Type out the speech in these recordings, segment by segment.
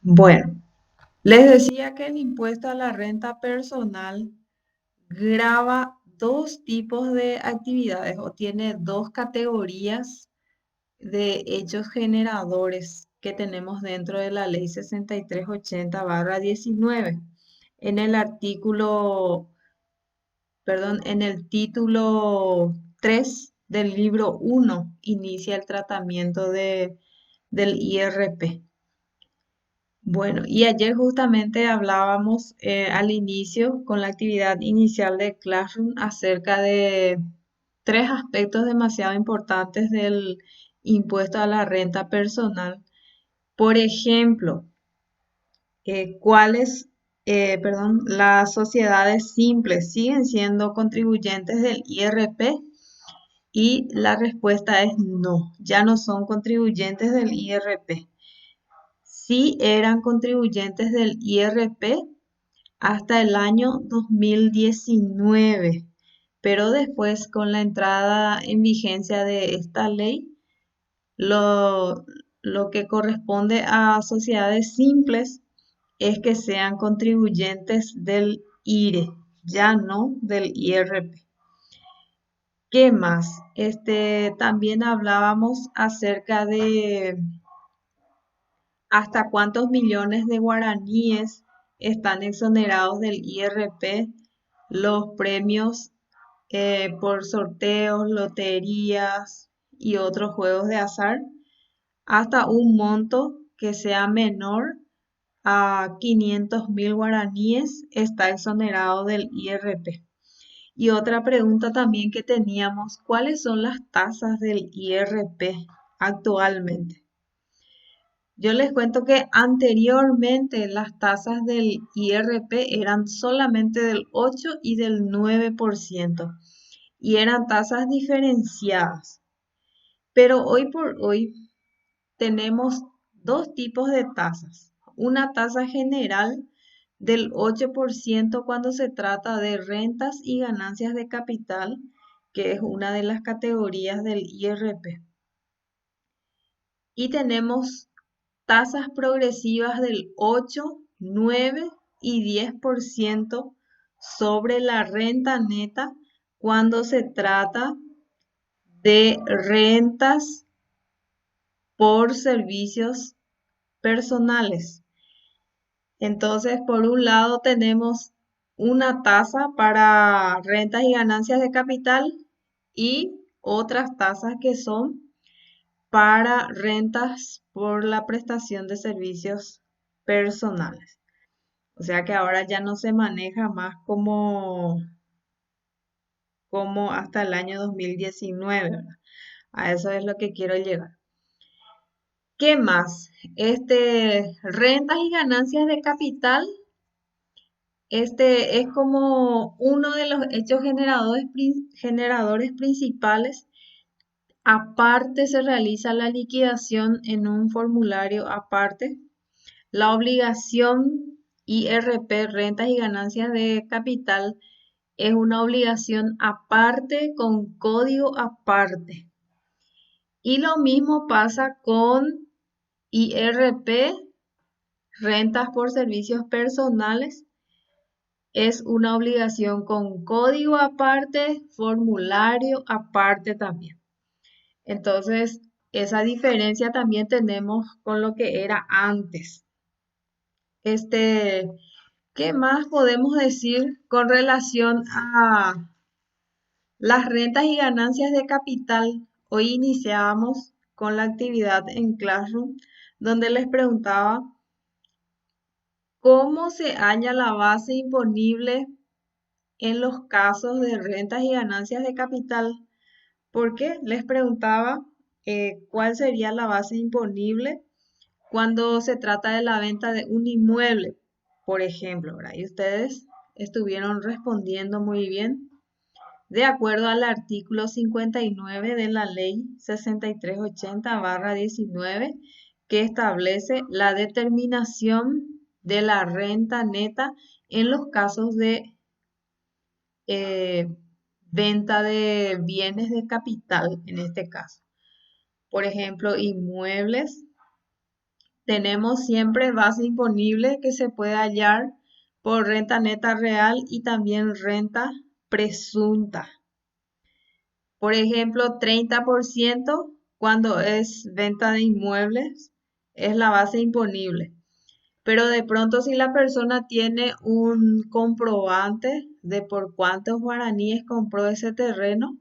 Bueno, les decía que el impuesto a la renta personal grava dos tipos de actividades o tiene dos categorías de hechos generadores que tenemos dentro de la ley 6380/19. En el artículo, perdón, en el título 3 del libro uno inicia el tratamiento del IRP. Bueno, y ayer justamente hablábamos al inicio con la actividad inicial de Classroom acerca de tres aspectos demasiado importantes del impuesto a la renta personal. Por ejemplo, las sociedades simples siguen siendo contribuyentes del IRP y la respuesta es no, ya no son contribuyentes del IRP. Sí eran contribuyentes del IRP hasta el año 2019, pero después con la entrada en vigencia de esta ley, lo, lo que corresponde a sociedades simples es que sean contribuyentes del IRE, ya no del IRP. ¿Qué más? También hablábamos acerca de hasta cuántos millones de guaraníes están exonerados del IRP los premios por sorteos, loterías y otros juegos de azar, hasta un monto que sea menor a 500.000 guaraníes está exonerado del IRP. Y otra pregunta también que teníamos, ¿cuáles son las tasas del IRP actualmente? Yo les cuento que anteriormente las tasas del IRP eran solamente del 8 y del 9% y eran tasas diferenciadas. Pero hoy por hoy tenemos dos tipos de tasas. Una tasa general del 8% cuando se trata de rentas y ganancias de capital, que es una de las categorías del IRP. Y tenemos tasas progresivas del 8, 9 y 10% sobre la renta neta cuando se trata de rentas por servicios personales. Entonces, por un lado tenemos una tasa para rentas y ganancias de capital y otras tasas que son para rentas por la prestación de servicios personales. O sea que ahora ya no se maneja más como hasta el año 2019, ¿verdad? A eso es lo que quiero llegar. ¿Qué más? Rentas y ganancias de capital. Este es como uno de los hechos generadores principales. Aparte se realiza la liquidación en un formulario aparte. La obligación IRP, rentas y ganancias de capital, es una obligación aparte con código aparte. Y lo mismo pasa con IRP, rentas por servicios personales. Es una obligación con código aparte, formulario aparte también. Entonces, esa diferencia también tenemos con lo que era antes. Este, ¿Qué más podemos decir con relación a las rentas y ganancias de capital? Hoy iniciábamos con la actividad en Classroom, donde les preguntaba cómo se halla la base imponible en los casos de rentas y ganancias de capital. ¿Por qué? Les preguntaba cuál sería la base imponible cuando se trata de la venta de un inmueble, por ejemplo, ¿verdad? Y ustedes estuvieron respondiendo muy bien. De acuerdo al artículo 59 de la ley 6380/19, que establece la determinación de la renta neta en los casos de eh, venta de bienes de capital, en este caso. Por ejemplo, inmuebles, Tenemos siempre base imponible que se puede hallar por renta neta real y también renta presunta. Por ejemplo, 30% cuando es venta de inmuebles es la base imponible. Pero de pronto si la persona tiene un comprobante de por cuántos guaraníes compró ese terreno,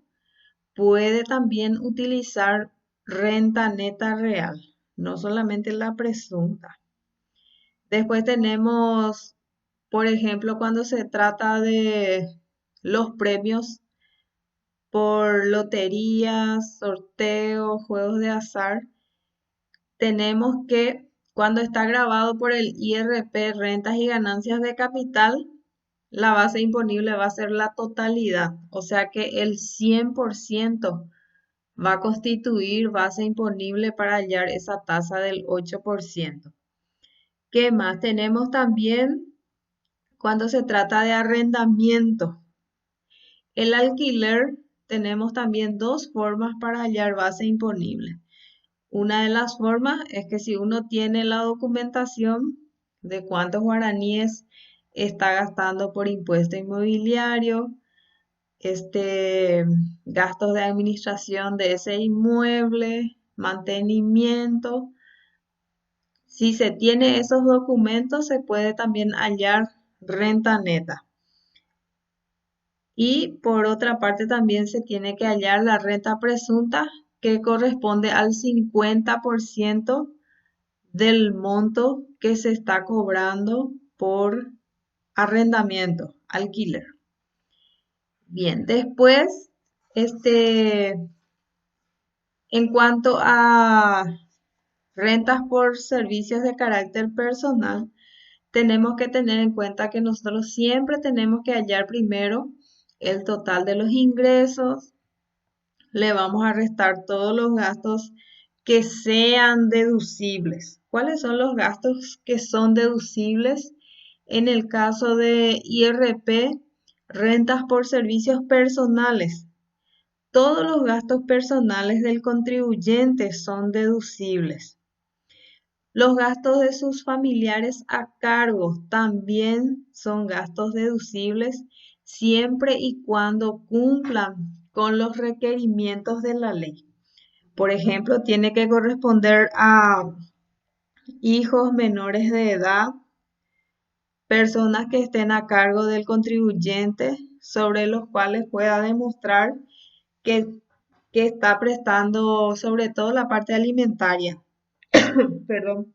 puede también utilizar renta neta real, no solamente la presunta. Después tenemos, por ejemplo, cuando se trata de los premios por loterías, sorteos, juegos de azar, tenemos que cuando está grabado por el IRP, rentas y ganancias de capital, la base imponible va a ser la totalidad, o sea que el 100% va a constituir base imponible para hallar esa tasa del 8%. ¿Qué más? Tenemos también cuando se trata de arrendamiento. El alquiler, tenemos también dos formas para hallar base imponible. Una de las formas es que si uno tiene la documentación de cuántos guaraníes está gastando por impuesto inmobiliario, gastos de administración de ese inmueble, mantenimiento. Si se tiene esos documentos, se puede también hallar renta neta. Y por otra parte también se tiene que hallar la renta presunta, que corresponde al 50% del monto que se está cobrando por arrendamiento, alquiler. Bien, después, en cuanto a rentas por servicios de carácter personal, tenemos que tener en cuenta que nosotros siempre tenemos que hallar primero el total de los ingresos, le vamos a restar todos los gastos que sean deducibles. ¿Cuáles son los gastos que son deducibles? En el caso de IRP, rentas por servicios personales. Todos los gastos personales del contribuyente son deducibles. Los gastos de sus familiares a cargo también son gastos deducibles siempre y cuando cumplan con los requerimientos de la ley. Por ejemplo, tiene que corresponder a hijos menores de edad, personas que estén a cargo del contribuyente, sobre los cuales pueda demostrar que, que está prestando sobre todo la parte alimentaria. Perdón.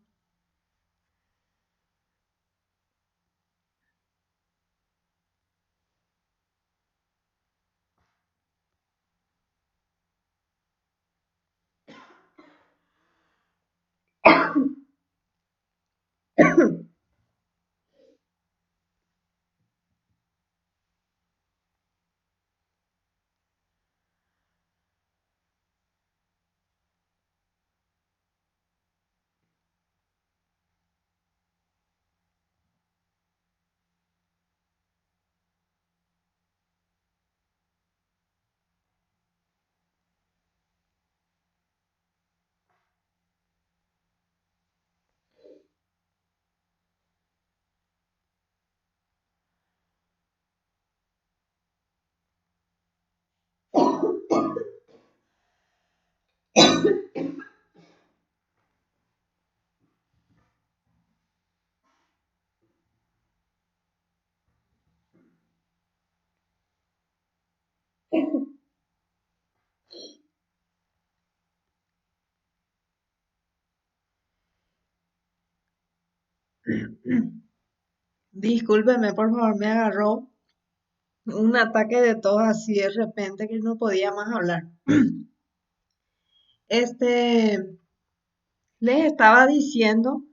Discúlpeme, por favor, me agarró un ataque de tos así de repente que no podía más hablar. Este, les estaba diciendo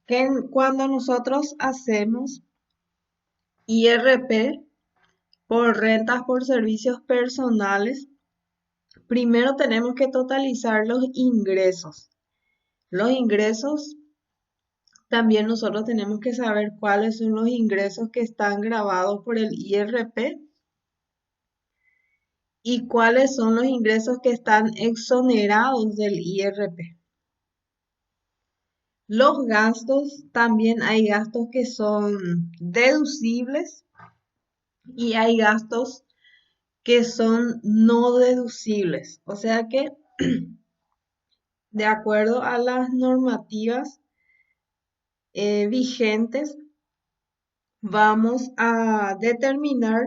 que cuando nosotros hacemos IRP por rentas por servicios personales, primero tenemos que totalizar los ingresos. Los ingresos, también nosotros tenemos que saber cuáles son los ingresos que están grabados por el IRP y cuáles son los ingresos que están exonerados del IRP. Los gastos, también hay gastos que son deducibles y hay gastos que son no deducibles. O sea que, de acuerdo a las normativas vigentes, vamos a determinar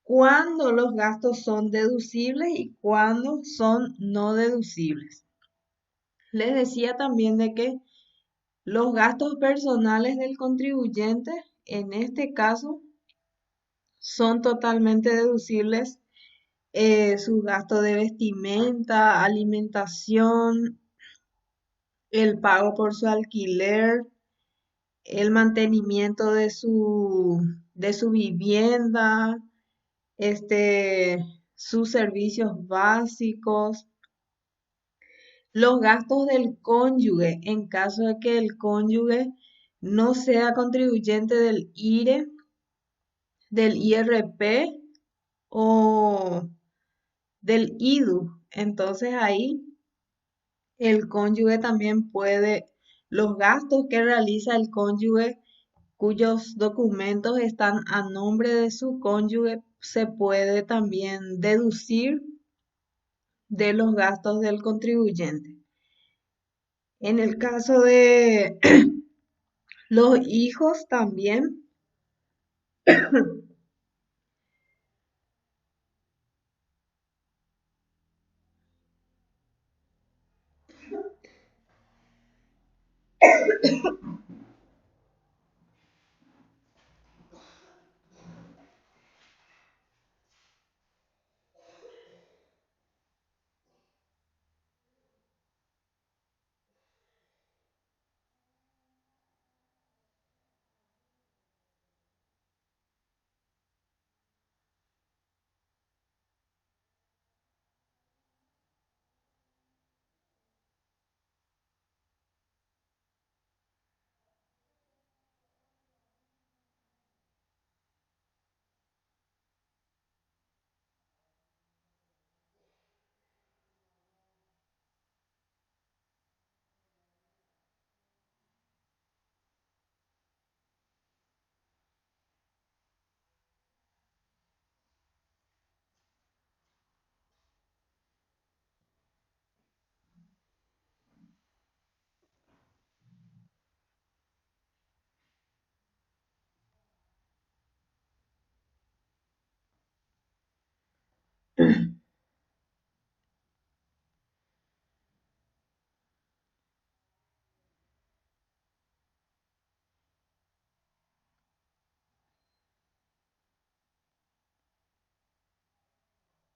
cuándo los gastos son deducibles y cuándo son no deducibles. Les decía también de que los gastos personales del contribuyente, en este caso, son totalmente deducibles. Sus gastos de vestimenta, alimentación, el pago por su alquiler, el mantenimiento de su vivienda, este, sus servicios básicos, los gastos del cónyuge en caso de que el cónyuge no sea contribuyente del IRE, del IRP o del IDU. Entonces ahí el cónyuge también puede, los gastos que realiza el cónyuge cuyos documentos están a nombre de su cónyuge, se puede también deducir de los gastos del contribuyente. En el caso de los hijos también,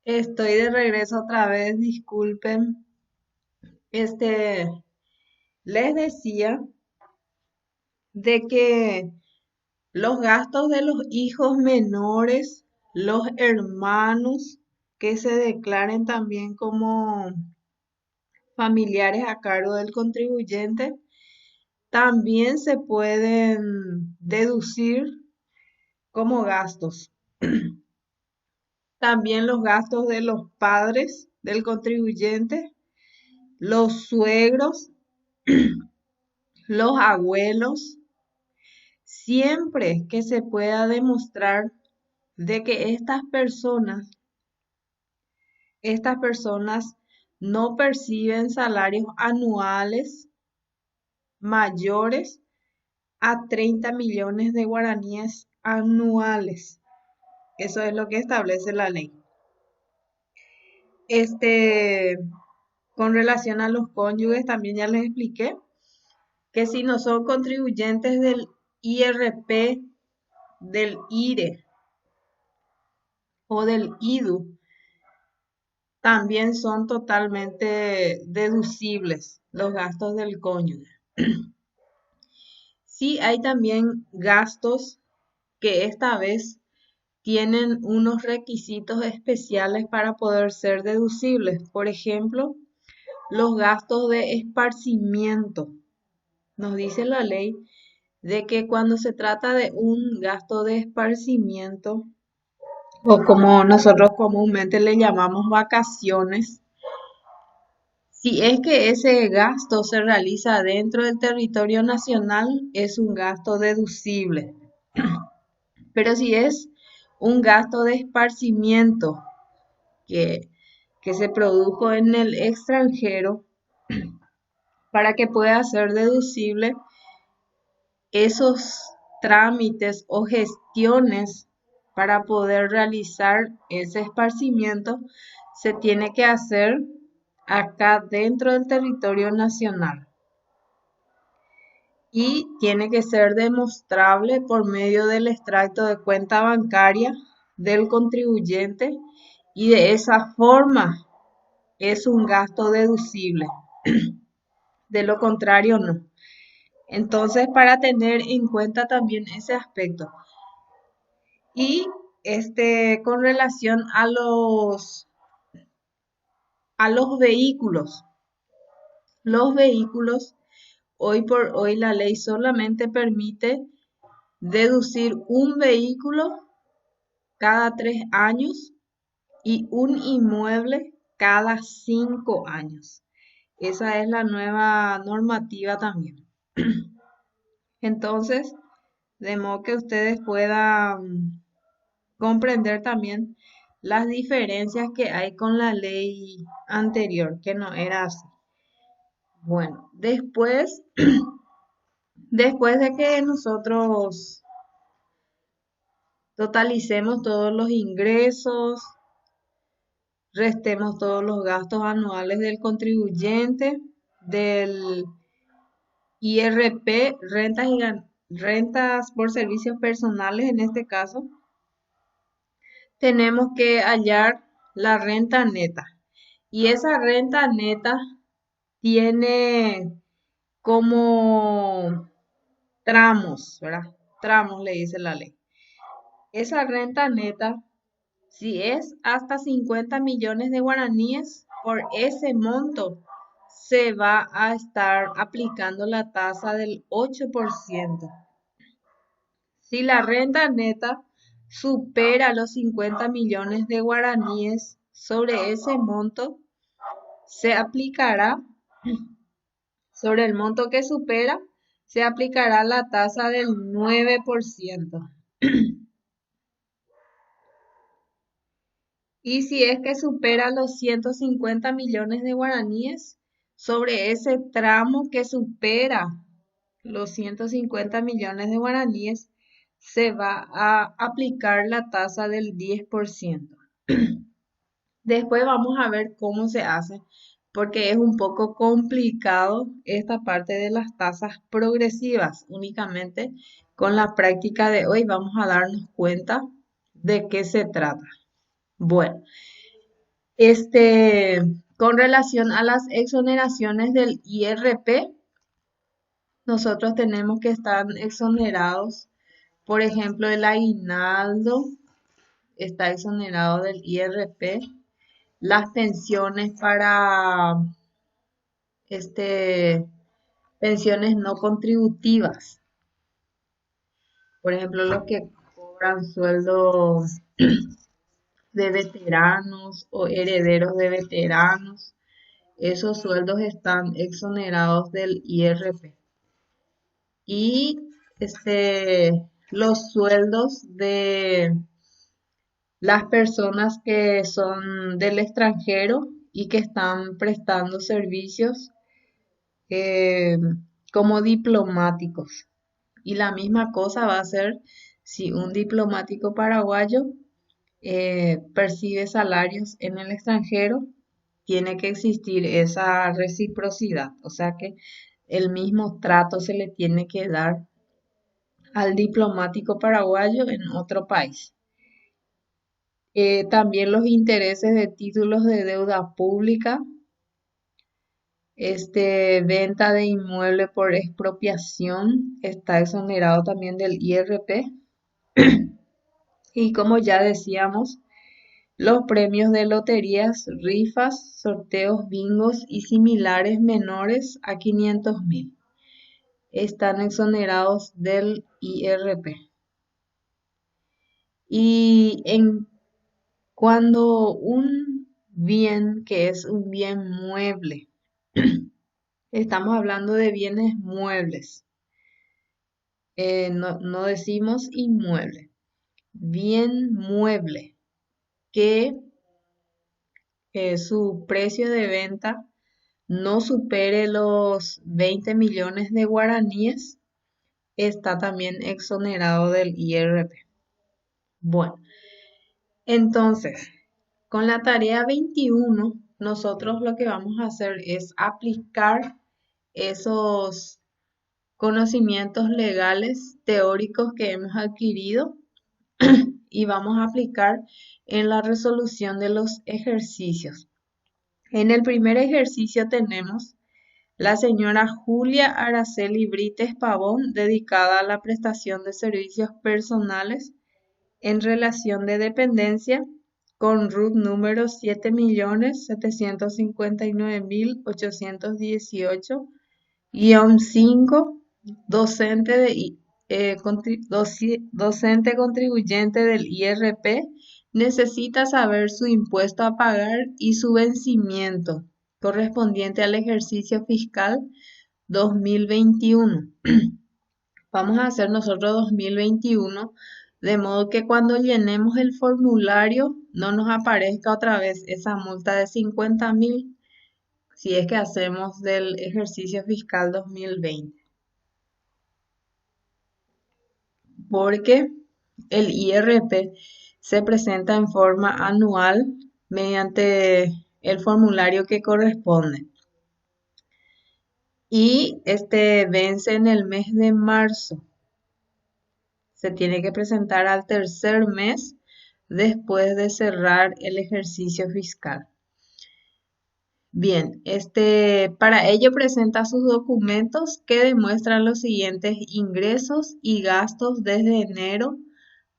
estoy de regreso otra vez, disculpen. Este, les decía de que los gastos de los hijos menores, los hermanos que se declaren también como familiares a cargo del contribuyente, también se pueden deducir como gastos. También los gastos de los padres del contribuyente, los suegros, los abuelos, siempre que se pueda demostrar de que estas personas no perciben salarios anuales mayores a 30 millones de guaraníes anuales. Eso es lo que establece la ley. Este, con relación a los cónyuges, también ya les expliqué que si no son contribuyentes del IRP, del IRE o del IDU, también son totalmente deducibles los gastos del cónyuge. Sí, hay también gastos que esta vez tienen unos requisitos especiales para poder ser deducibles. Por ejemplo, los gastos de esparcimiento. Nos dice la ley de que cuando se trata de un gasto de esparcimiento, o como nosotros comúnmente le llamamos vacaciones, Si es que ese gasto se realiza dentro del territorio nacional, es un gasto deducible. Pero si es un gasto de esparcimiento que, que se produjo en el extranjero, para que pueda ser deducible, esos trámites o gestiones para poder realizar ese esparcimiento se tiene que hacer acá dentro del territorio nacional y tiene que ser demostrable por medio del extracto de cuenta bancaria del contribuyente y de esa forma es un gasto deducible. De lo contrario, no. Entonces, para tener en cuenta también ese aspecto. Y con relación a los vehículos. Los vehículos, hoy por hoy la ley solamente permite deducir un vehículo cada 3 años y un inmueble cada 5 años. Esa es la nueva normativa también. Entonces, de modo que ustedes puedan comprender también las diferencias que hay con la ley anterior, que no era así. Bueno, después de que nosotros totalicemos todos los ingresos, restemos todos los gastos anuales del contribuyente, del IRP, rentas por servicios personales en este caso, tenemos que hallar la renta neta. Y esa renta neta tiene como tramos, ¿verdad? Tramos le dice la ley. Esa renta neta, si es hasta 50 millones de guaraníes, por ese monto se va a estar aplicando la tasa del 8%. Si la renta neta supera los 50 millones de guaraníes sobre ese monto, se aplicará, sobre el monto que supera, se aplicará la tasa del 9%. Y si es que supera los 150 millones de guaraníes, sobre ese tramo que supera los 150 millones de guaraníes, se va a aplicar la tasa del 10%. Después vamos a ver cómo se hace, porque es un poco complicado esta parte de las tasas progresivas. Únicamente con la práctica de hoy vamos a darnos cuenta de qué se trata. Bueno, con relación a las exoneraciones del IRP, nosotros tenemos que estar exonerados. Por ejemplo, el aguinaldo está exonerado del IRP. Las pensiones para pensiones no contributivas. Por ejemplo, los que cobran sueldos de veteranos o herederos de veteranos, esos sueldos están exonerados del IRP. Y los sueldos de las personas que son del extranjero y que están prestando servicios eh, como diplomáticos. Y la misma cosa va a ser si un diplomático paraguayo percibe salarios en el extranjero, tiene que existir esa reciprocidad, o sea que el mismo trato se le tiene que dar al diplomático paraguayo en otro país. También los intereses de títulos de deuda pública, venta de inmueble por expropiación está exonerado también del IRP. Y como ya decíamos, los premios de loterías, rifas, sorteos, bingos y similares menores a 500.000 están exonerados del IRP. Y cuando un bien que es un bien mueble Estamos hablando de bienes muebles. No decimos inmueble. Bien mueble que su precio de venta no supere los 20 millones de guaraníes, está también exonerado del IRP. Bueno, entonces, con la tarea 21, nosotros lo que vamos a hacer es aplicar esos conocimientos legales teóricos que hemos adquirido y vamos a aplicar en la resolución de los ejercicios. En el primer ejercicio tenemos la señora Julia Araceli Brites Pavón, dedicada a la prestación de servicios personales en relación de dependencia con RUT número 7.759.818-5, docente contribuyente del IRP, necesita saber su impuesto a pagar y su vencimiento correspondiente al ejercicio fiscal 2021. Vamos a hacer nosotros 2021, de modo que cuando llenemos el formulario no nos aparezca otra vez esa multa de 50.000 si es que hacemos del ejercicio fiscal 2020. Porque el IRP se presenta en forma anual mediante el formulario que corresponde. Y este vence en el mes de marzo. Se tiene que presentar al tercer mes después de cerrar el ejercicio fiscal. Bien, para ello presenta sus documentos que demuestran los siguientes ingresos y gastos desde enero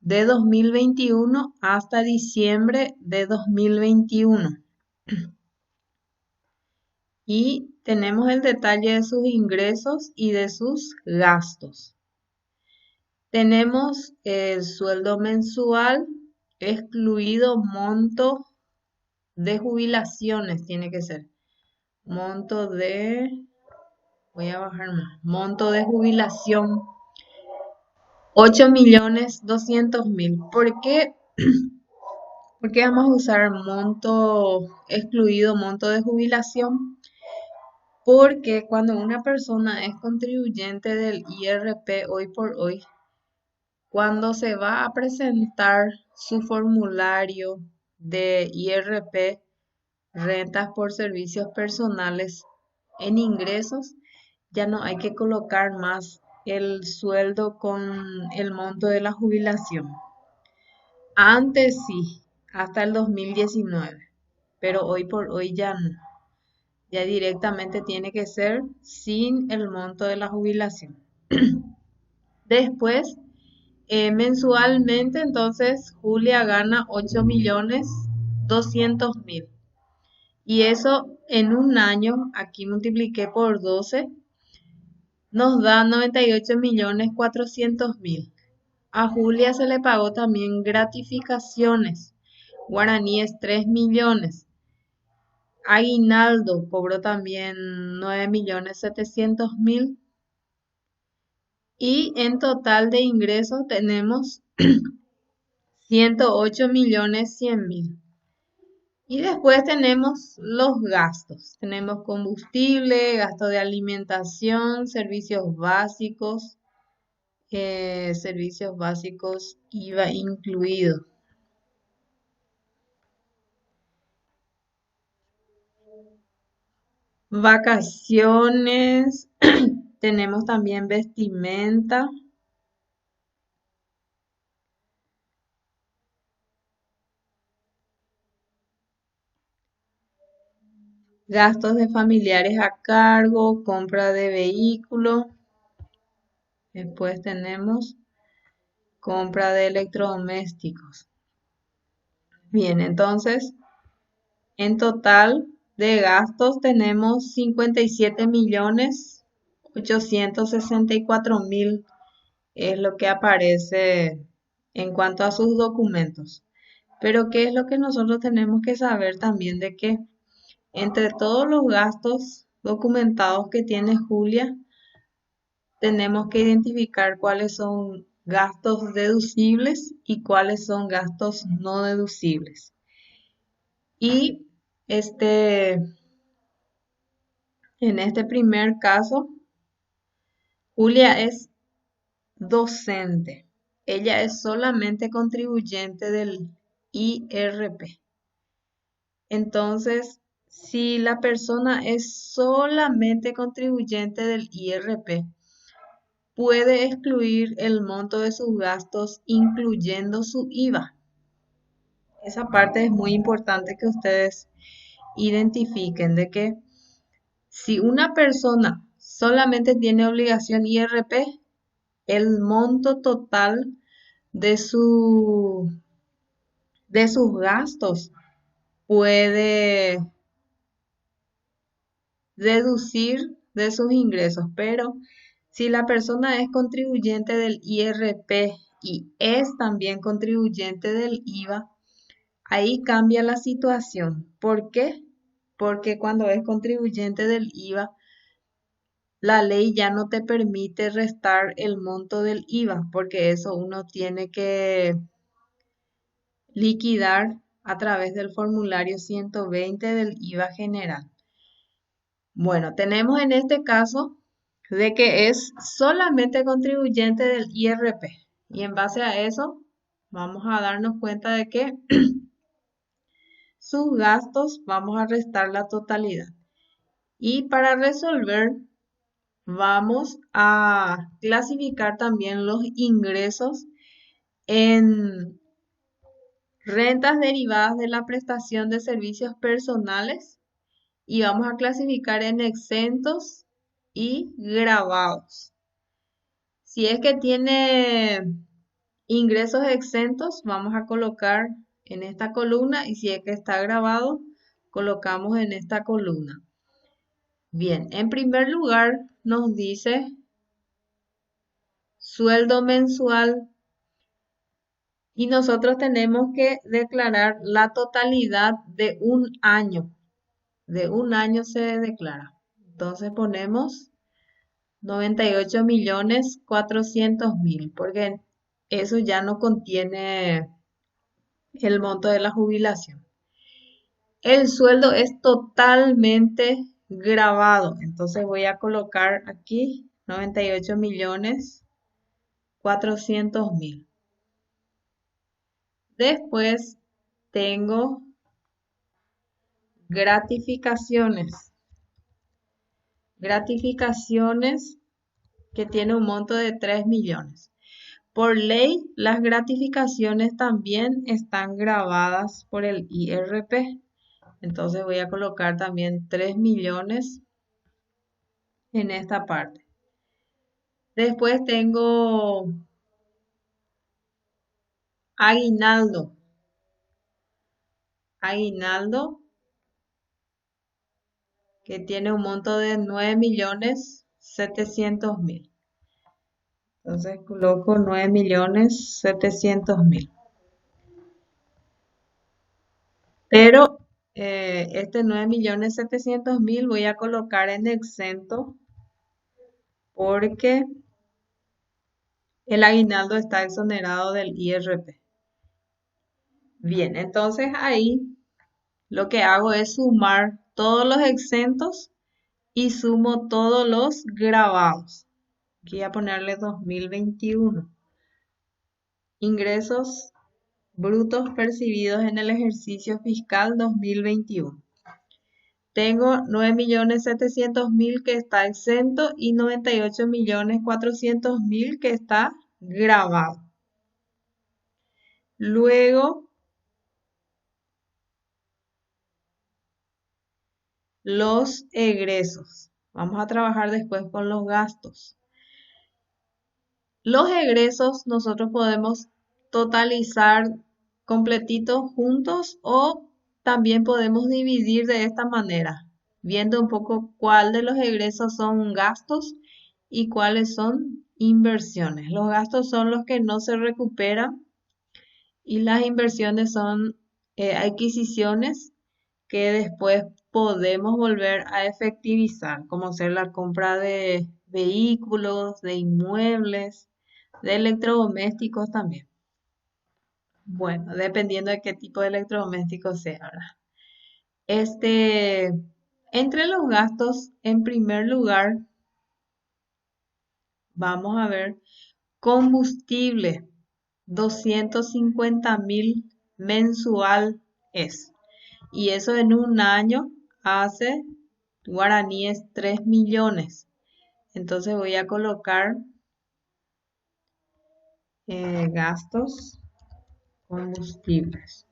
de 2021 hasta diciembre de 2021. Y tenemos el detalle de sus ingresos y de sus gastos. Tenemos el sueldo mensual, excluido monto de jubilaciones, tiene que ser. Voy a bajar más. Monto de jubilación, 8.200.000. ¿Por qué? Porque vamos a usar monto excluido, monto de jubilación. Porque cuando una persona es contribuyente del IRP hoy por hoy, cuando se va a presentar su formulario de IRP, rentas por servicios personales en ingresos, ya no hay que colocar más el sueldo con el monto de la jubilación. Antes sí, hasta el 2019, pero hoy por hoy ya no. Ya directamente tiene que ser sin el monto de la jubilación. Después, mensualmente, entonces, Julia gana 8.200.000. Y eso en un año, aquí multipliqué por 12, nos da 98.400.000. A Julia se le pagó también gratificaciones, guaraníes 3 millones. Aguinaldo cobró también 9.700.000. Y en total de ingresos tenemos 108.100.000. Y después tenemos los gastos. Tenemos combustible, gasto de alimentación, servicios básicos, IVA incluido. Vacaciones, tenemos también vestimenta. Gastos de familiares a cargo, compra de vehículo. Después tenemos compra de electrodomésticos. Bien, entonces, en total de gastos tenemos 57.864.000, es lo que aparece en cuanto a sus documentos. Pero ¿qué es lo que nosotros tenemos que saber también? De que entre todos los gastos documentados que tiene Julia, tenemos que identificar cuáles son gastos deducibles y cuáles son gastos no deducibles. Y en este primer caso, Julia es docente. Ella es solamente contribuyente del IRP. Entonces, si la persona es solamente contribuyente del IRP, puede excluir el monto de sus gastos incluyendo su IVA. Esa parte es muy importante que ustedes identifiquen de que si una persona solamente tiene obligación IRP, el monto total de de sus gastos puede deducir de sus ingresos, pero si la persona es contribuyente del IRP y es también contribuyente del IVA, ahí cambia la situación. ¿Por qué? Porque cuando es contribuyente del IVA, la ley ya no te permite restar el monto del IVA, porque eso uno tiene que liquidar a través del formulario 120 del IVA general. Bueno, tenemos en este caso de que es solamente contribuyente del IRP y en base a eso vamos a darnos cuenta de que sus gastos vamos a restar la totalidad. Y para resolver vamos a clasificar también los ingresos en rentas derivadas de la prestación de servicios personales y vamos a clasificar en exentos y gravados. Si es que tiene ingresos exentos, vamos a colocar en esta columna y si es que está grabado, colocamos en esta columna. Bien, en primer lugar nos dice sueldo mensual y nosotros tenemos que declarar la totalidad de un año. De un año se declara. Entonces ponemos 98.400.000 porque eso ya no contiene el monto de la jubilación. El sueldo es totalmente grabado, entonces voy a colocar aquí 98.400.000. Después tengo gratificaciones. Gratificaciones que tiene un monto de 3 millones. Por ley, las gratificaciones también están grabadas por el IRP. Entonces voy a colocar también 3 millones en esta parte. Después tengo aguinaldo. Aguinaldo que tiene un monto de 9.700.000. Entonces coloco 9.700.000. Pero este 9.700.000 voy a colocar en exento porque el aguinaldo está exonerado del IRP. Bien, entonces ahí lo que hago es sumar todos los exentos y sumo todos los grabados. Aquí voy a ponerle 2021. Ingresos brutos percibidos en el ejercicio fiscal 2021. Tengo 9.700.000 que está exento y 98.400.000 que está grabado. Luego, los egresos. Vamos a trabajar después con los gastos. Los egresos nosotros podemos totalizar completitos juntos o también podemos dividir de esta manera, viendo un poco cuál de los egresos son gastos y cuáles son inversiones. Los gastos son los que no se recuperan y las inversiones son adquisiciones que después podemos volver a efectivizar, como ser la compra de vehículos, de inmuebles, de electrodomésticos también. Bueno, dependiendo de qué tipo de electrodoméstico sea, ¿verdad? Este, entre los gastos, en primer lugar, vamos a ver combustible, 250.000 mensual es. Y eso en un año hace guaraníes 3 millones. Entonces voy a colocar gastos combustibles.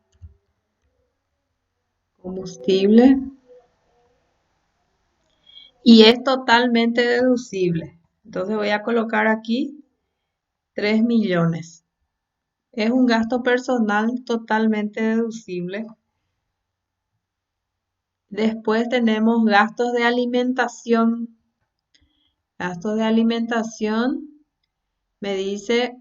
Combustible. Y es totalmente deducible. Entonces voy a colocar aquí 3 millones. Es un gasto personal totalmente deducible. Después tenemos gastos de alimentación. Gastos de alimentación me dice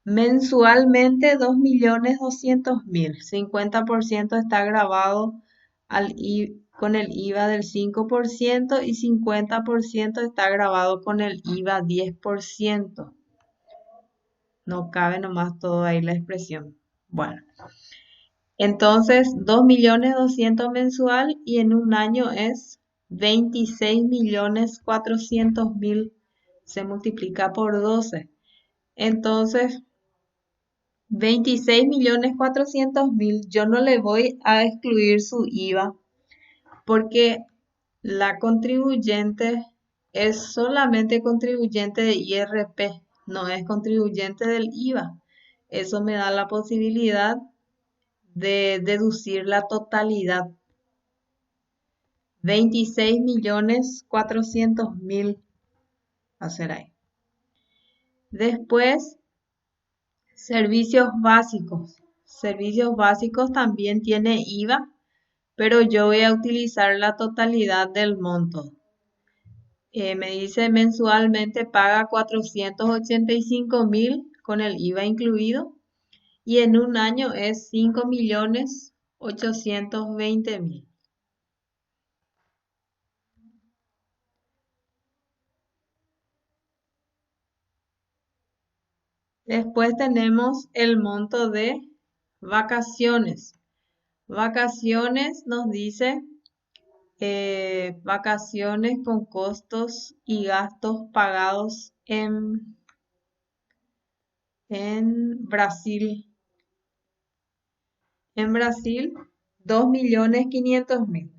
mensualmente 2.200.000. 50% está grabado con el IVA del 5% y 50% está grabado con el IVA 10%. No cabe nomás todo ahí la expresión. Bueno, entonces 2.200.000 mensual y en un año es 26.400.000. Se multiplica por 12. Entonces, 26.400.000, yo no le voy a excluir su IVA porque la contribuyente es solamente contribuyente de IRP, no es contribuyente del IVA. Eso me da la posibilidad de deducir la totalidad. 26.400.000 va a ser ahí. Después, servicios básicos. Servicios básicos también tiene IVA, pero yo voy a utilizar la totalidad del monto. Me dice mensualmente paga 485.000 con el IVA incluido y en un año es 5.820.000. Después tenemos el monto de vacaciones. Vacaciones nos dice vacaciones con costos y gastos pagados en Brasil. En Brasil, 2.500.000.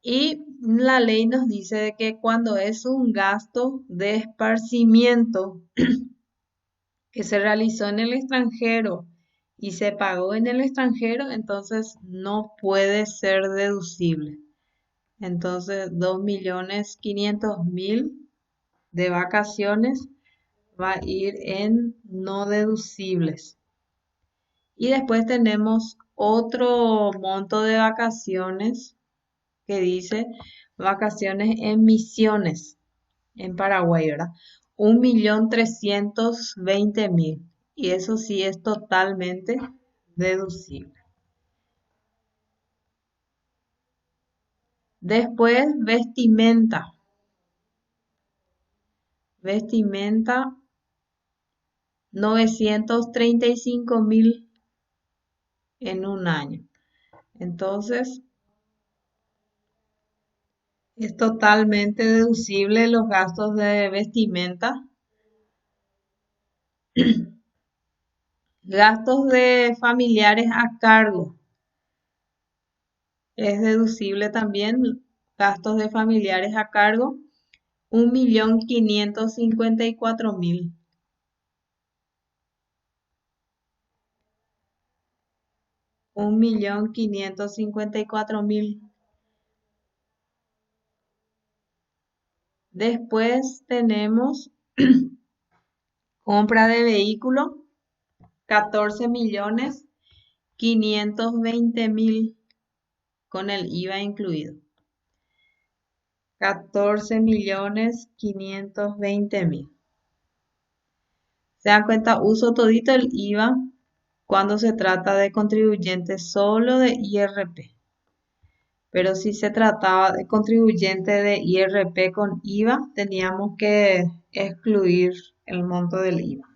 Y la ley nos dice de que cuando es un gasto de esparcimiento que se realizó en el extranjero y se pagó en el extranjero, entonces no puede ser deducible. Entonces, 2.500.000 de vacaciones va a ir en no deducibles. Y después tenemos otro monto de vacaciones que dice vacaciones en Misiones, en Paraguay, ¿verdad? 1.320.000. Y eso sí es totalmente deducible. Después, vestimenta. Vestimenta, 935.000 en un año. Entonces, es totalmente deducible los gastos de vestimenta. Gastos de familiares a cargo. Es deducible también gastos de familiares a cargo. 1.554.000. 1.554.000. Después tenemos compra de vehículo, 14.520.000 con el IVA incluido. 14.520.000. ¿Se dan cuenta? Uso todito el IVA cuando se trata de contribuyentes solo de IRP. pero si se trataba de contribuyente de IRP con IVA, teníamos que excluir el monto del IVA.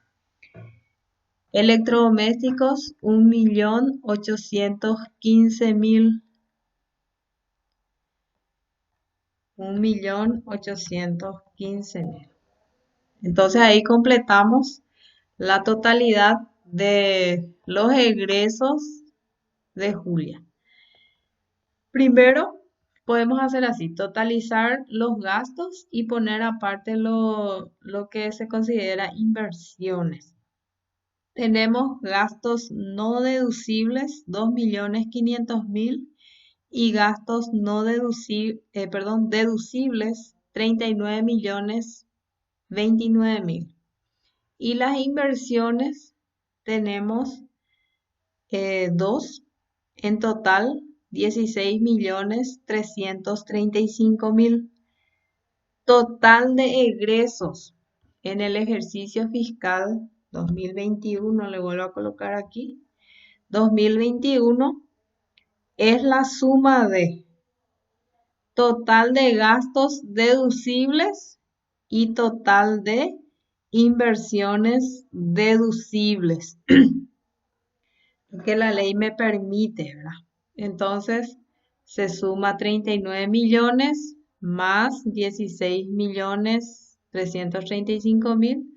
Electrodomésticos, 1.815.000. 1.815.000. Entonces ahí completamos la totalidad de los egresos de Julia. Primero, podemos hacer así, totalizar los gastos y poner aparte lo que se considera inversiones. Tenemos gastos no deducibles, 2.500.000 y gastos no deducibles, 39.029.000. Y las inversiones tenemos dos, en total 16.335.000. Total de egresos en el ejercicio fiscal 2021, le vuelvo a colocar aquí, 2021 es la suma de total de gastos deducibles y total de inversiones deducibles que la ley me permite, ¿verdad? Entonces se suma 39 millones más 16.335.000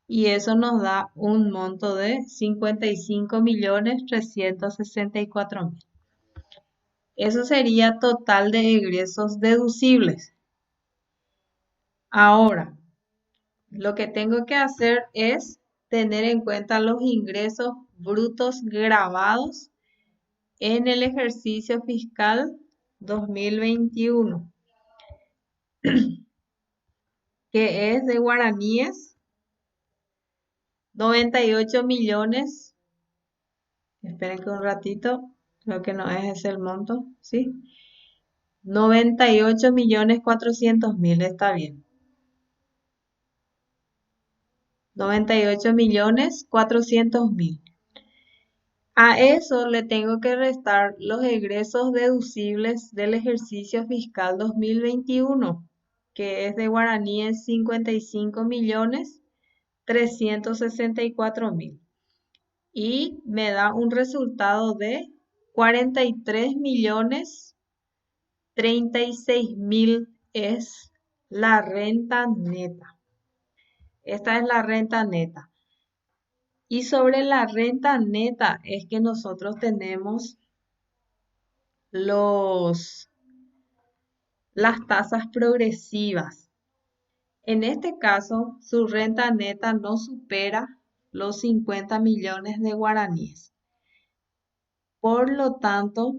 y eso nos da un monto de 55.364.000. Eso sería total de egresos deducibles. Ahora, lo que tengo que hacer es tener en cuenta los ingresos brutos grabados en el ejercicio fiscal 2021, que es de guaraníes 98 millones. Esperen que un ratito, creo que no es ese el monto, ¿sí? 98.400.000, está bien. 98.400.000. A eso le tengo que restar los egresos deducibles del ejercicio fiscal 2021, que es de guaraníes 55.364.000. Y me da un resultado de 43.036.000 es la renta neta. Esta es la renta neta. Y sobre la renta neta es que nosotros tenemos las tasas progresivas. En este caso, su renta neta no supera los 50 millones de guaraníes. Por lo tanto,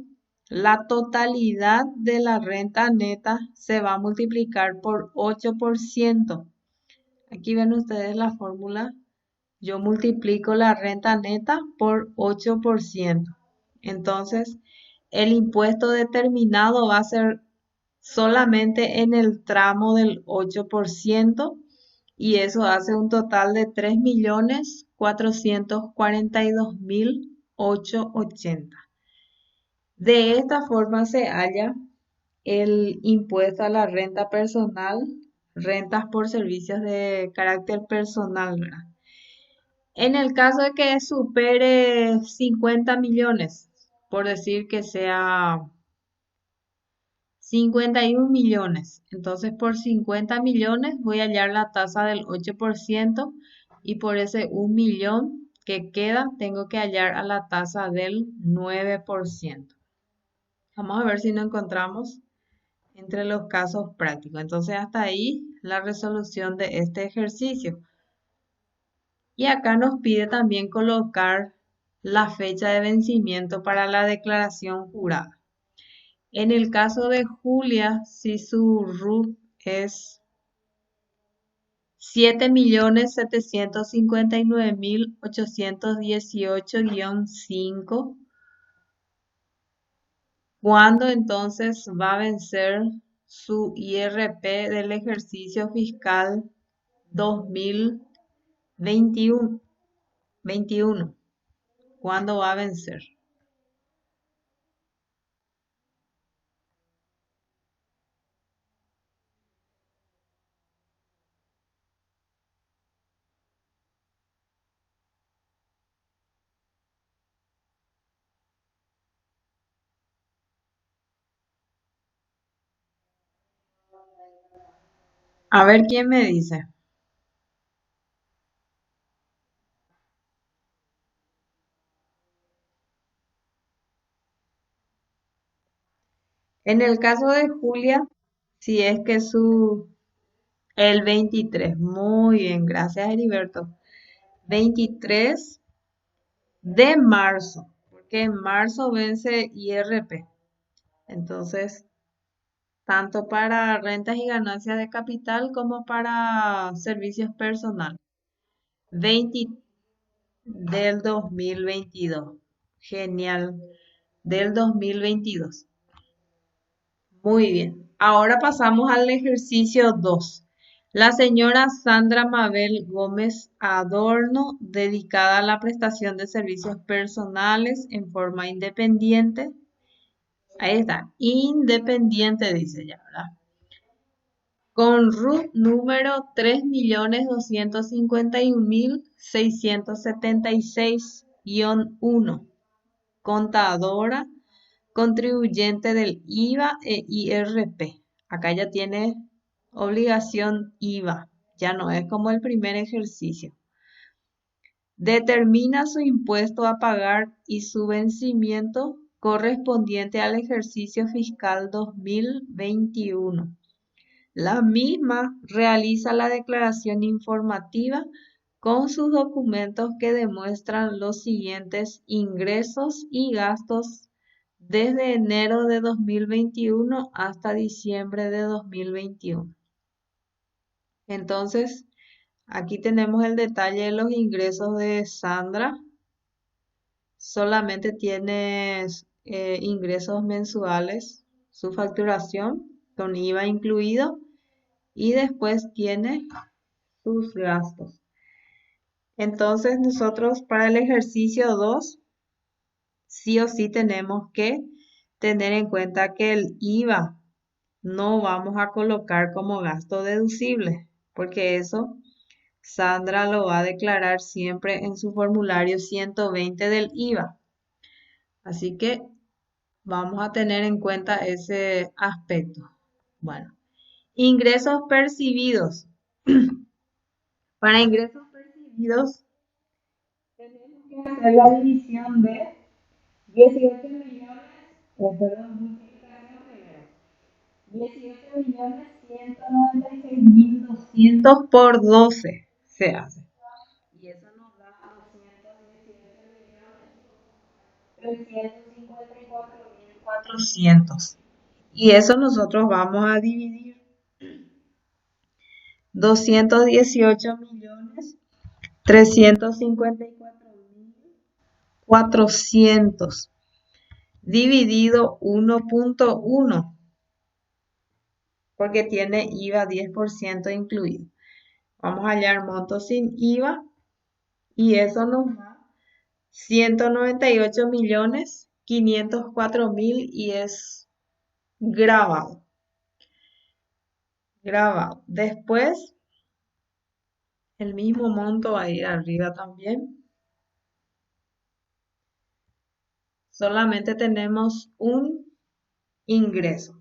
la totalidad de la renta neta se va a multiplicar por 8%. Aquí ven ustedes la fórmula. Yo multiplico la renta neta por 8%. Entonces, el impuesto determinado va a ser solamente en el tramo del 8% y eso hace un total de 3.442.880. De esta forma se halla el impuesto a la renta personal, rentas por servicios de carácter personal, ¿verdad? En el caso de que supere 50 millones, por decir que sea 51 millones, entonces por 50 millones voy a hallar la tasa del 8% y por ese 1 millón que queda tengo que hallar a la tasa del 9%. Vamos a ver si nos encontramos entre los casos prácticos. Entonces hasta ahí la resolución de este ejercicio. Y acá nos pide también colocar la fecha de vencimiento para la declaración jurada. En el caso de Julia, si su RUT es 7.759.818-5, ¿cuándo entonces va a vencer su IRP del ejercicio fiscal 2021? ¿Cuándo va a vencer? A ver quién me dice. En el caso de Julia, si es que el 23, muy bien, gracias Heriberto. 23 de marzo, porque en marzo vence IRP. Entonces, tanto para rentas y ganancias de capital como para servicios personales. 20 del 2022. Genial. Del 2022. Muy bien. Ahora pasamos al ejercicio 2. La señora Sandra Mabel Gómez Adorno, dedicada a la prestación de servicios personales en forma independiente. Ahí está, independiente dice ya, ¿verdad? Con RUT número 3.251.676-1. Contadora, contribuyente del IVA e IRP. Acá ya tiene obligación IVA, ya no es como el primer ejercicio. Determina su impuesto a pagar y su vencimiento correspondiente al ejercicio fiscal 2021. La misma realiza la declaración informativa con sus documentos que demuestran los siguientes ingresos y gastos desde enero de 2021 hasta diciembre de 2021. Entonces, aquí tenemos el detalle de los ingresos de Sandra. Solamente tiene ingresos mensuales, su facturación con IVA incluido, y después tiene sus gastos. Entonces, nosotros para el ejercicio 2, sí o sí tenemos que tener en cuenta que el IVA no vamos a colocar como gasto deducible, porque eso Sandra lo va a declarar siempre en su formulario 120 del IVA. Así que vamos a tener en cuenta ese aspecto. Bueno, ingresos percibidos. Para ingresos percibidos tenemos que hacer la división de 18 millones, perdón, multiplicación primero. 18.196.200 por 12 se hace. Y eso nos da 218.354.400. Y eso nosotros vamos a dividir 218.354.400 dividido 1.1, porque tiene IVA 10% incluido. Vamos a hallar montos sin IVA y eso nos da 198.504.000 y es grabado. Grabado. Después, el mismo monto va a ir arriba también. Solamente tenemos un ingreso.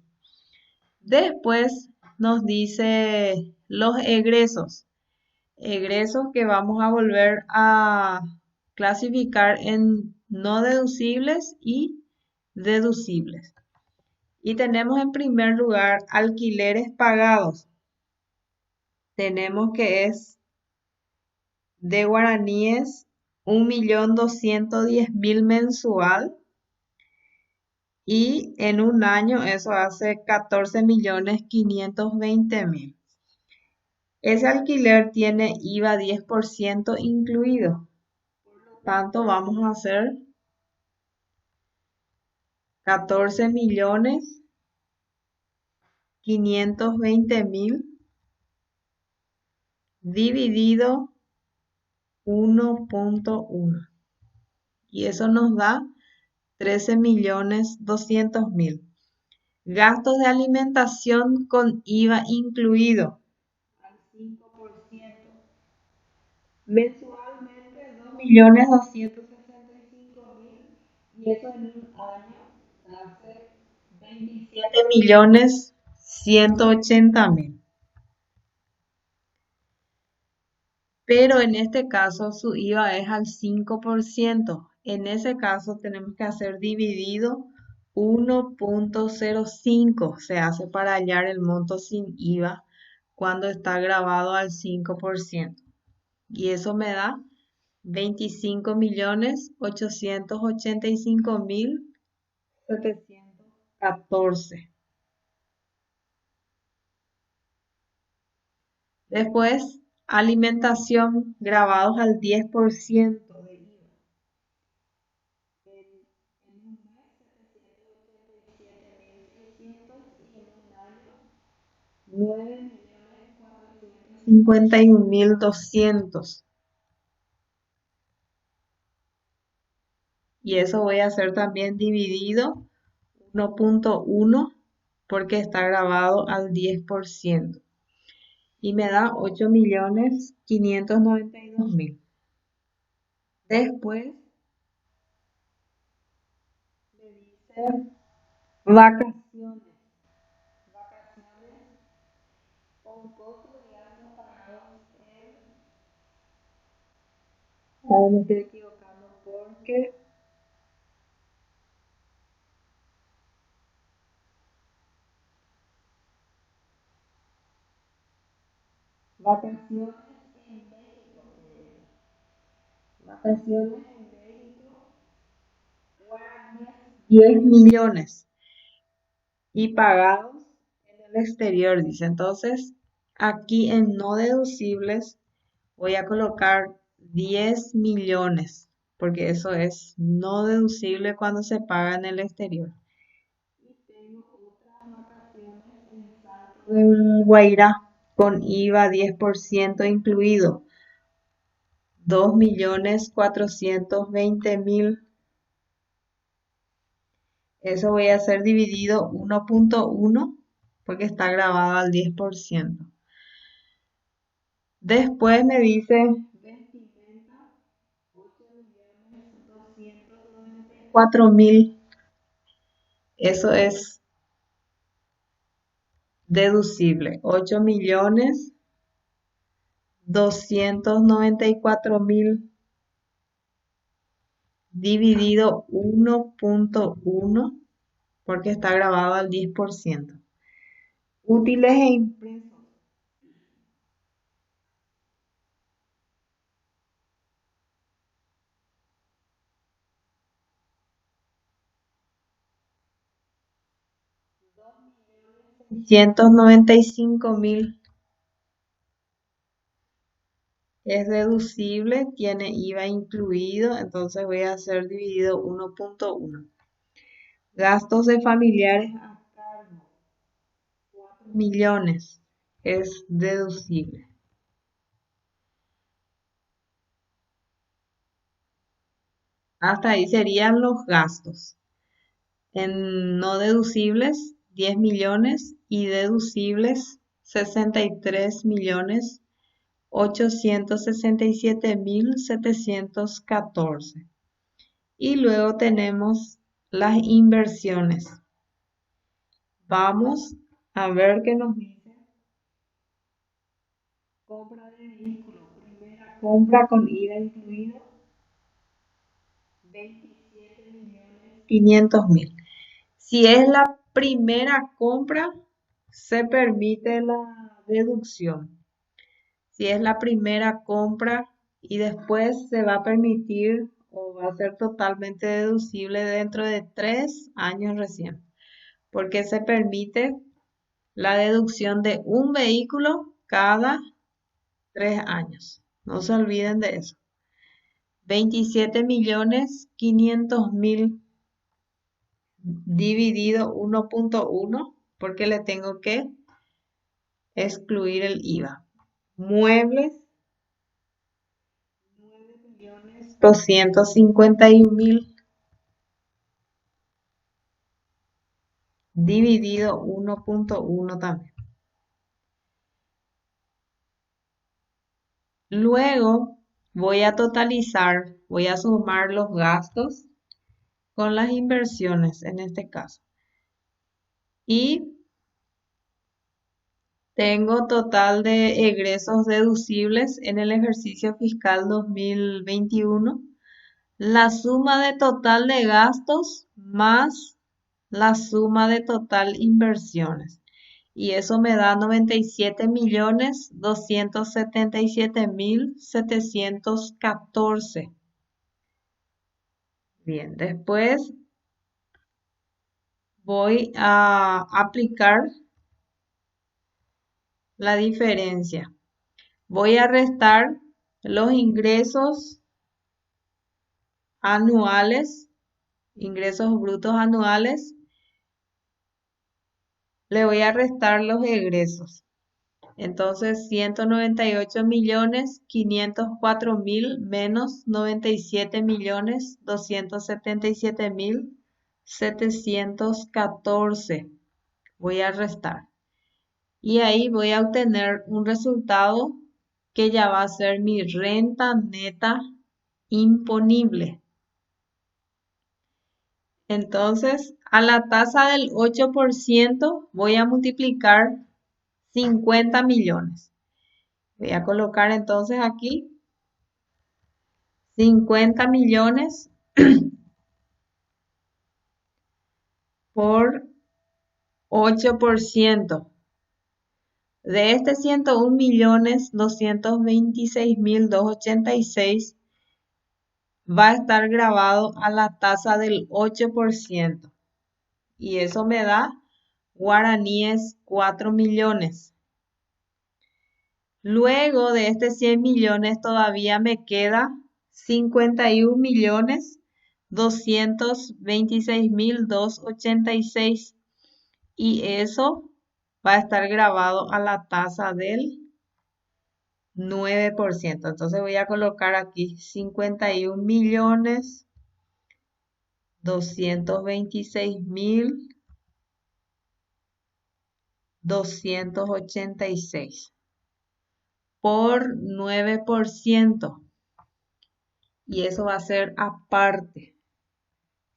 Después nos dice los egresos. Egresos que vamos a volver a clasificar en no deducibles y deducibles. Y tenemos en primer lugar alquileres pagados. Tenemos que es de guaraníes 1.210.000 mensual. Y en un año eso hace 14.520.000. Ese alquiler tiene IVA 10% incluido. Por lo tanto, vamos a hacer 14.520.000 dividido 1.1. Y eso nos da 13.200.000. Gastos de alimentación con IVA incluido al 5%. Mensualmente 2.265.000 y eso en un año hace 27.180.000. pero en este caso su IVA es al 5%. En ese caso tenemos que hacer dividido 1,05. Se hace para hallar el monto sin IVA cuando está grabado al 5%. Y eso me da 25.885.714. Después, alimentación grabados al 10% de IVA. En un mes, 787.600 y en un año, 9.451.200. Y eso voy a hacer también dividido 1,1 porque está grabado al 10%. Y me da 8.592.000. Después me dice vacaciones. Vacaciones con costos y gastos pagados en... Ahora me estoy equivocando porque vacaciones en México. Vacaciones en México. Guaraníes, 10 millones. Y pagados en el exterior, dice. Entonces, aquí en no deducibles voy a colocar 10 millones, porque eso es no deducible cuando se paga en el exterior. Y tengo otras vacaciones en Salto del Guairá con IVA 10% incluido, 2.420.000. Eso voy a hacer dividido 1,1 porque está grabado al 10%. Después me dice vestimenta, 8.294.000. Eso es deducible. 8.294.000 dividido 1,1 porque está grabado al 10%. Útiles e impresos. $2.695.000 es deducible, tiene IVA incluido, entonces voy a hacer dividido 1,1. Gastos de familiares a cargo, 4 millones, es deducible. Hasta ahí serían los gastos. En no deducibles, 10 millones y deducibles, 63.867.714. Y luego tenemos las inversiones. Vamos a ver qué nos dice. Compra de vehículo, primera compra con IVA incluido, 27.500.000. Si es la primera compra, se permite la deducción. Si es la primera compra y después se va a permitir o va a ser totalmente deducible dentro de 3 años recién, porque se permite la deducción de un vehículo cada 3 años. No se olviden de eso. 27.500.000 dividido 1,1 porque le tengo que excluir el IVA. Muebles, 9.251.000 dividido 1,1 también. Luego voy a totalizar, voy a sumar los gastos con las inversiones en este caso. Y Tengo total de egresos deducibles en el ejercicio fiscal 2021. La suma de total de gastos más la suma de total inversiones. Y eso me da 97.277.714. Bien, después voy a aplicar la diferencia. Voy a restar los ingresos anuales, ingresos brutos anuales, le voy a restar los egresos. Entonces, 198.504.000 menos 97.277.714. Voy a restar. Y ahí voy a obtener un resultado que ya va a ser mi renta neta imponible. Entonces, a la tasa del 8% voy a multiplicar 50 millones. Voy a colocar entonces aquí 50 millones por 8%. De este 101.226.286 va a estar grabado a la tasa del 8%. Y eso me da guaraníes 4 millones. Luego de este 100 millones todavía me queda 51.226.286 y eso va a estar grabado a la tasa del 9%. Entonces voy a colocar aquí 51.226.286 por 9%. Y eso va a ser aparte.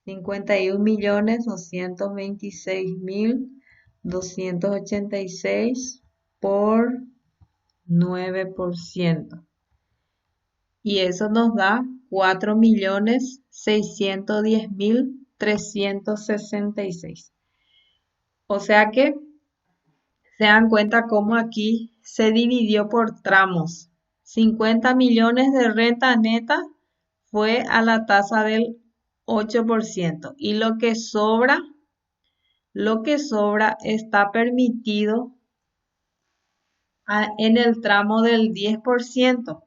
51.226.286 por 9%. Y eso nos da 4.610.366. O sea que se dan cuenta cómo aquí se dividió por tramos. 50 millones de renta neta fue a la tasa del 8% y lo que sobra está permitido en el tramo del 10%.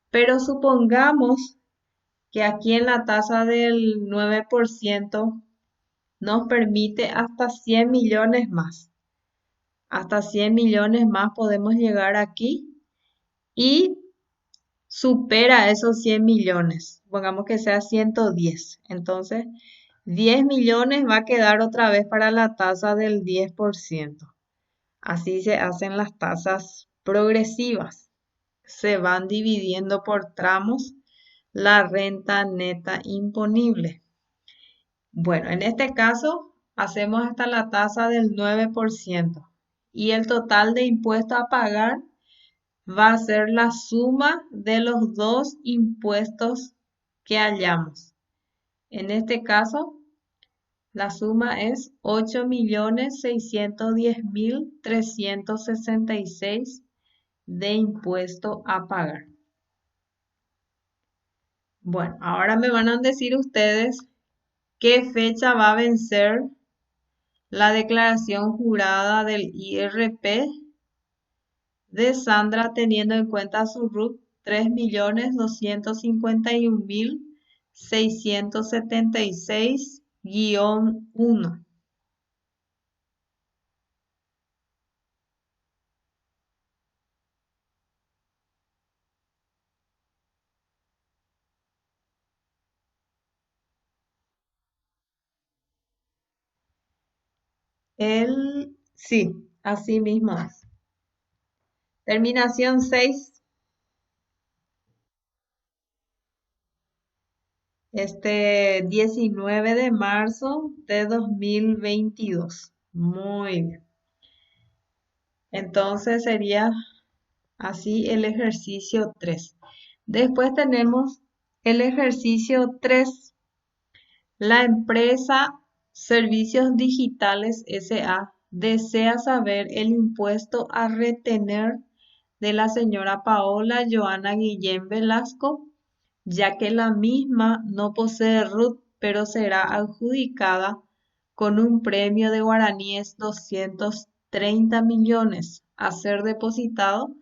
Pero supongamos que aquí en la tasa del 9% nos permite hasta 100 millones más. Hasta 100 millones más podemos llegar aquí y supera esos 100 millones. Pongamos que sea 110. Entonces, 10 millones va a quedar otra vez para la tasa del 10%. Así se hacen las tasas progresivas. Se van dividiendo por tramos la renta neta imponible. Bueno, en este caso hacemos hasta la tasa del 9% y el total de impuestos a pagar va a ser la suma de los dos impuestos que hallamos. En este caso, la suma es 8.610.366 de impuesto a pagar. Bueno, ahora me van a decir ustedes qué fecha va a vencer la declaración jurada del IRP de Sandra teniendo en cuenta su RUT 3.251.676-1. Sí, así mismo es. Terminación 6, 19 de marzo de 2022. Muy bien. Entonces sería así el ejercicio 3. Después tenemos el ejercicio 3. La empresa Servicios Digitales S.A. desea saber el impuesto a retener de la señora Paola Joana Guillén Velasco, ya que la misma no posee RUT, pero será adjudicada con un premio de guaraníes 230 millones a ser depositado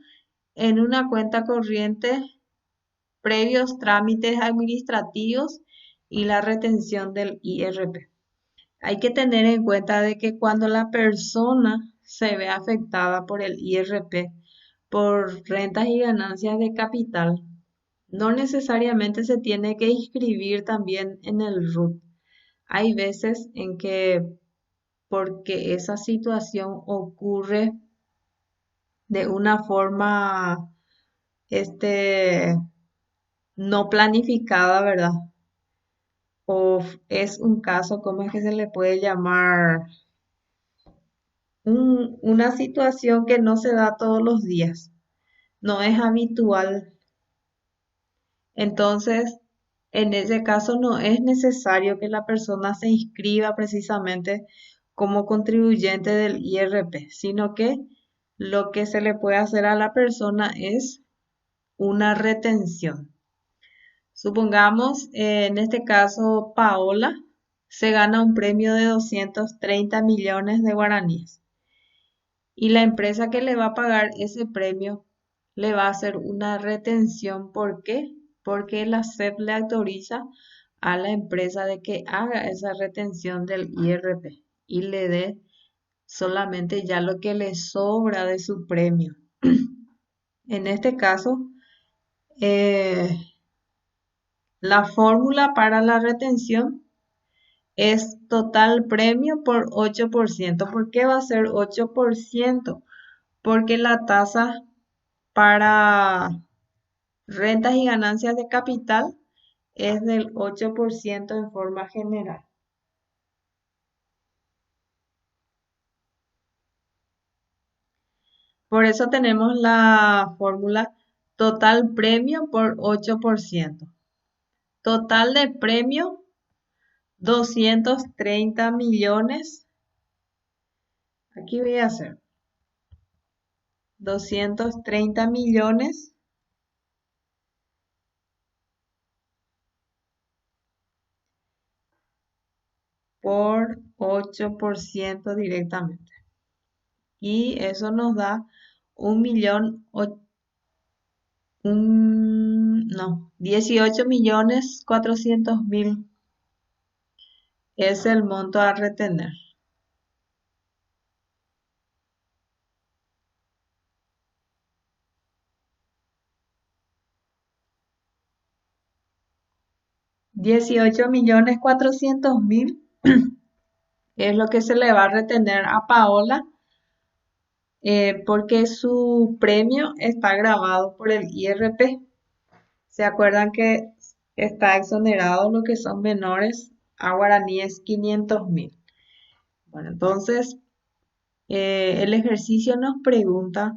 en una cuenta corriente previos trámites administrativos y la retención del IRP. Hay que tener en cuenta de que cuando la persona se ve afectada por el IRP, por rentas y ganancias de capital, no necesariamente se tiene que inscribir también en el RUT. Hay veces en que porque esa situación ocurre de una forma este, no planificada, ¿verdad? O es un caso, ¿cómo es que se le puede llamar? Una situación que no se da todos los días, no es habitual. Entonces, en ese caso no es necesario que la persona se inscriba precisamente como contribuyente del IRP, sino que lo que se le puede hacer a la persona es una retención. Supongamos, en este caso, Paola se gana un premio de 230 millones de guaraníes y la empresa que le va a pagar ese premio le va a hacer una retención. ¿Por qué? Porque la SEP le autoriza a la empresa de que haga esa retención del IRP y le dé solamente ya lo que le sobra de su premio. En este caso, eh, la fórmula para la retención es total premio por 8%. ¿Por qué va a ser 8%? Porque la tasa para rentas y ganancias de capital es del 8% en forma general. Por eso tenemos la fórmula total premio por 8%. Total de premio 230 millones. Aquí voy a hacer 230 millones por 8% directamente. Y eso nos da 18.400.000 es el monto a retener. $18.400.000 es lo que se le va a retener a Paola, porque su premio está grabado por el IRP. ¿Se acuerdan que está exonerado lo que son menores a guaraníes 500.000? Bueno, entonces el ejercicio nos pregunta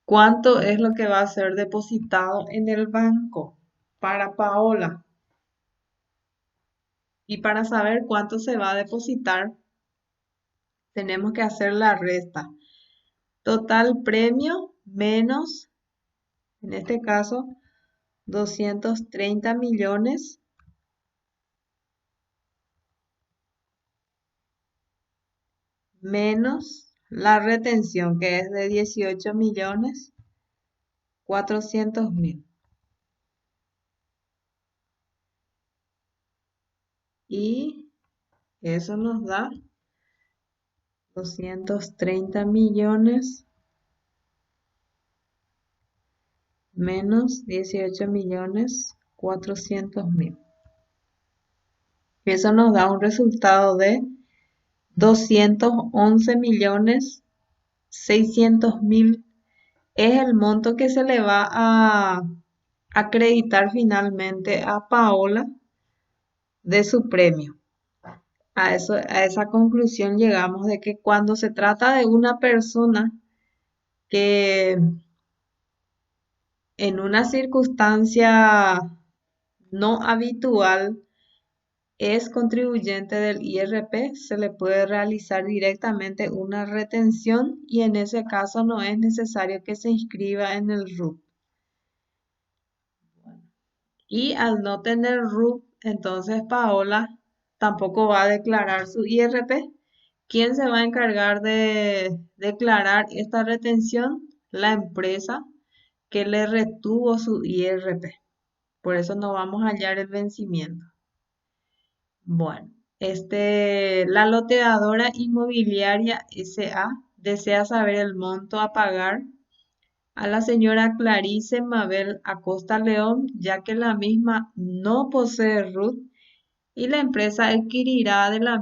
cuánto es lo que va a ser depositado en el banco para Paola. Y para saber cuánto se va a depositar, tenemos que hacer la resta. Total premio menos, en este caso, 230 millones menos la retención, que es de 18.400.000. Y eso nos da 230 millones menos 18.400.000. Y eso nos da un resultado de 211.600.000. Es el monto que se le va a acreditar finalmente a Paola de su premio. A esa conclusión llegamos de que cuando se trata de una persona que en una circunstancia no habitual es contribuyente del IRP, se le puede realizar directamente una retención y en ese caso no es necesario que se inscriba en el RUT. Y al no tener RUT, entonces Paola tampoco va a declarar su IRP. ¿Quién se va a encargar de declarar esta retención? La empresa que le retuvo su IRP. Por eso no vamos a hallar el vencimiento. Bueno, la loteadora inmobiliaria SA desea saber el monto a pagar a la señora Clarice Mabel Acosta León, ya que la misma no posee RUT y la empresa adquirirá de la